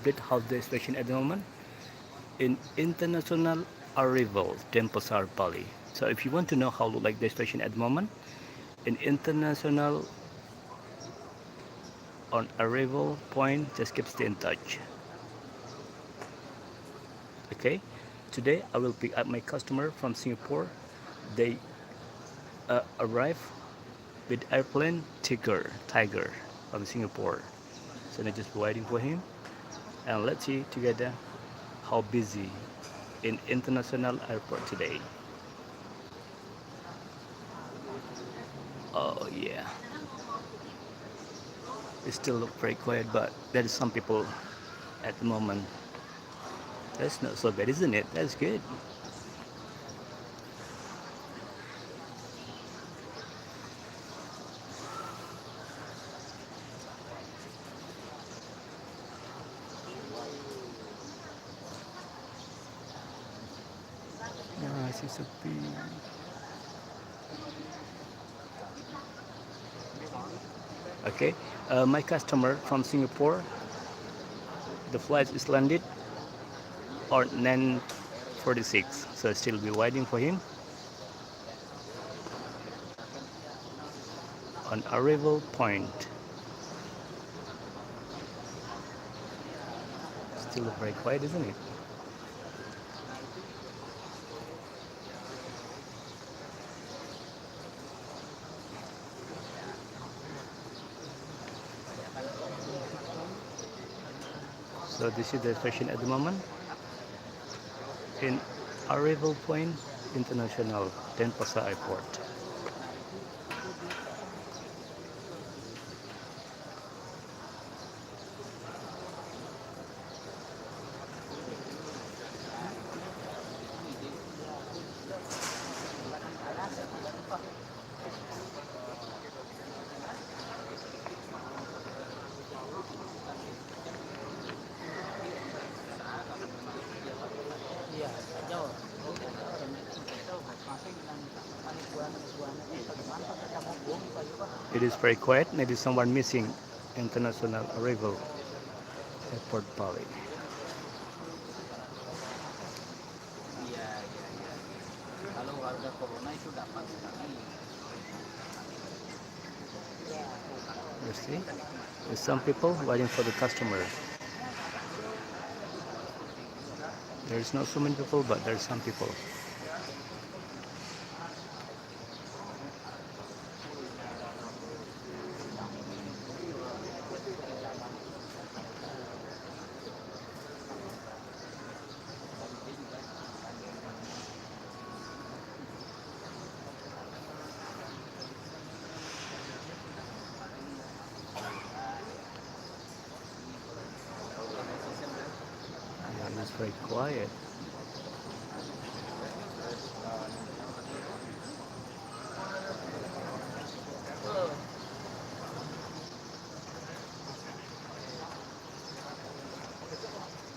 update how the situation at the moment in international arrival Denpasar, Bali. So if you want to know how look like the situation at the moment in international on arrival point, just keep stay in touch. Okay, today I will pick up my customer from Singapore. They arrive with airplane Tiger from Singapore. So I'm just waiting for him, and let's see together how busy in international airport today. Oh yeah, it still look very quiet, but there is some people at the moment. That's not so bad, isn't it? That's good. Masih sepi. Okay, my customer from Singapore, the flight is landed on 9:46, so still be waiting for him. On arrival point, still very quiet, isn't it? So this is the situation at the moment in arrival point international Denpasar Airport. It is very quiet. Maybe someone missing international arrival airport Bali. Iya, iya, iya. Kalau warga corona itu dapat sekali. You see, there's some people waiting for the customer. There's not so many people, but there's some people. Yeah, it's very quiet.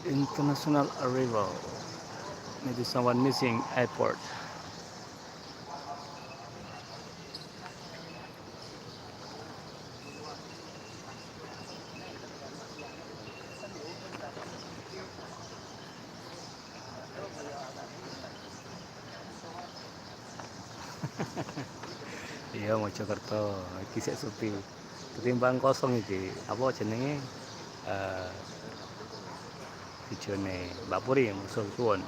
International arrival. Maybe someone missing airport. Iya Mojokerto, iki sik sepi. Ketimbang kosong iki. Apa jenenge? Eh Videone Mbak Puri musuh suwon.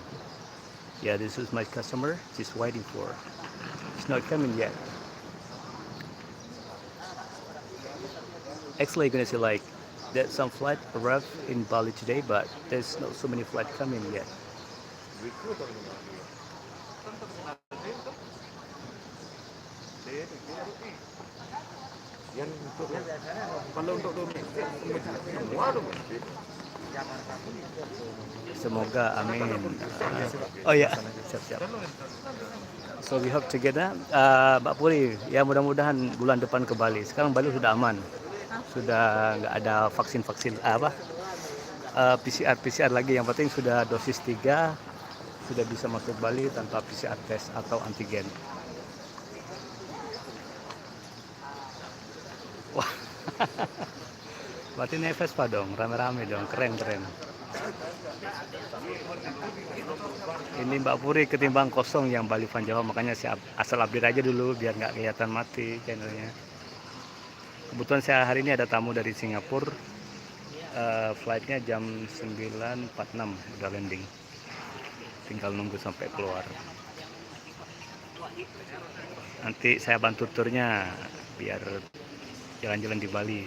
Yeah, this is my customer. She's waiting for. It's not coming yet. Actually, gonna say like that some flight arrived in Bali today, but there's not so many flight coming yet. Kalau untuk domestik semua domestik. Semoga amin. Oh ya, siap-siap. So we hope together, Mbak Puri, ya mudah-mudahan bulan depan ke Bali. Sekarang Bali sudah aman, sudah nggak ada vaksin-vaksin apa PCR lagi. Yang penting sudah dosis 3, sudah bisa masuk Bali tanpa PCR test atau antigen. Wah, berarti naik Vespa dong, rame-rame dong, keren-keren. Ini Mbak Puri ketimbang kosong yang Bali Van Jawa, makanya saya asal update aja dulu biar nggak kelihatan mati channelnya. Kebetulan saya hari ini ada tamu dari Singapura. Flightnya jam 9.46 udah landing. Tinggal nunggu sampai keluar. Nanti saya bantu turnya biar jalan-jalan di Bali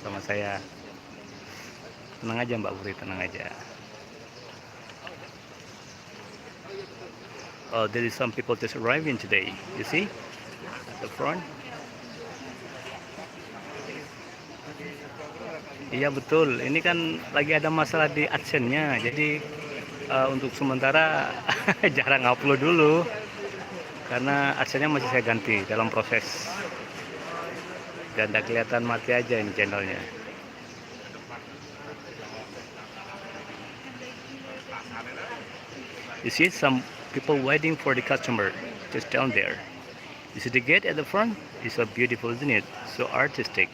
sama saya. Tenang aja Mbak Puri, tenang aja. Oh, there is some people just arriving today. You see, at the front. Iya betul. Ini kan lagi ada masalah di AdSense-nya. Jadi untuk sementara jarang upload dulu karena AdSense-nya masih saya ganti dalam proses. Dan tidak kelihatan mati aja ini channelnya. You see some people waiting for the customer just down there. You see the gate at the front? It's so beautiful, isn't it? So artistic.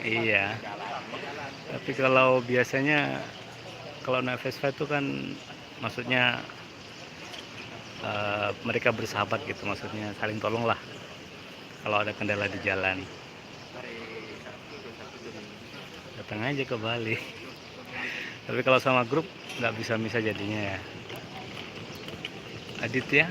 Iya. Tapi kalau biasanya kalau naik Vespa itu kan maksudnya mereka bersahabat gitu, maksudnya saling tolong lah kalau ada kendala di jalan. Datang aja ke Bali. Tapi kalau sama grup nggak bisa jadinya ya. Aditya.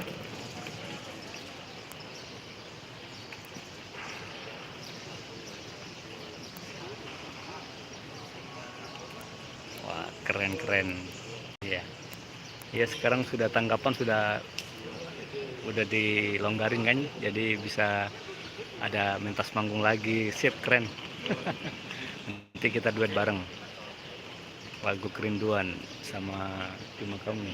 Wah, keren. Iya. Ya sekarang sudah tanggapan udah dilonggarin kan, jadi bisa ada mentas manggung lagi. Sip, keren. Nanti kita duet bareng. Lagu Kerinduan sama Cuma Kamu.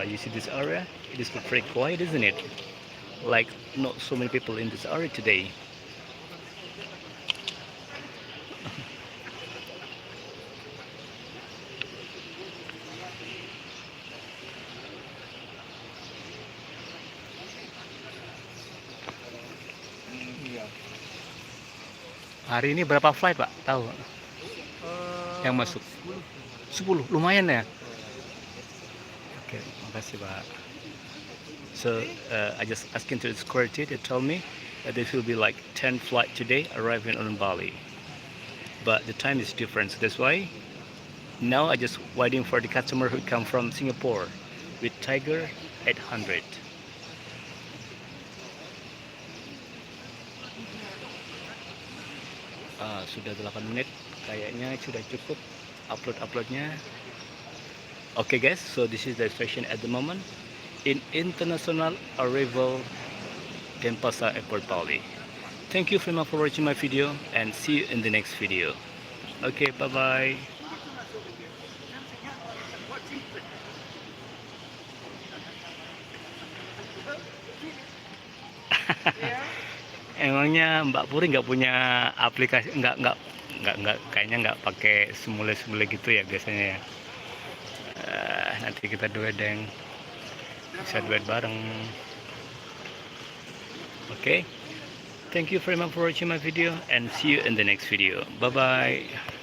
You see this area? It is very quiet, isn't it? Like not so many people in this area today. Hari ini berapa flight, Pak? Tahu? Yang masuk? 10. Lumayan ya? Oke, makasih, Pak. So I just asking to the security. They told me that there will be like 10 flight today arriving on Bali, but the time is different. So that's why now I just waiting for the customer who come from Singapore with Tiger 800. Sudah 8 menit, kayaknya sudah cukup uploadnya. Okay guys, so this is the situation at the moment in international arrival Denpasar Airport, Bali. Thank you very much for watching my video and see you in the next video. Okay, bye bye. Emangnya Mbak Puri nggak punya aplikasi, nggak kayaknya nggak pakai semule gitu ya biasanya ya. Nanti kita duet deng, bisa duet bareng. Okay, thank you very much for watching my video and see you in the next video. Bye bye.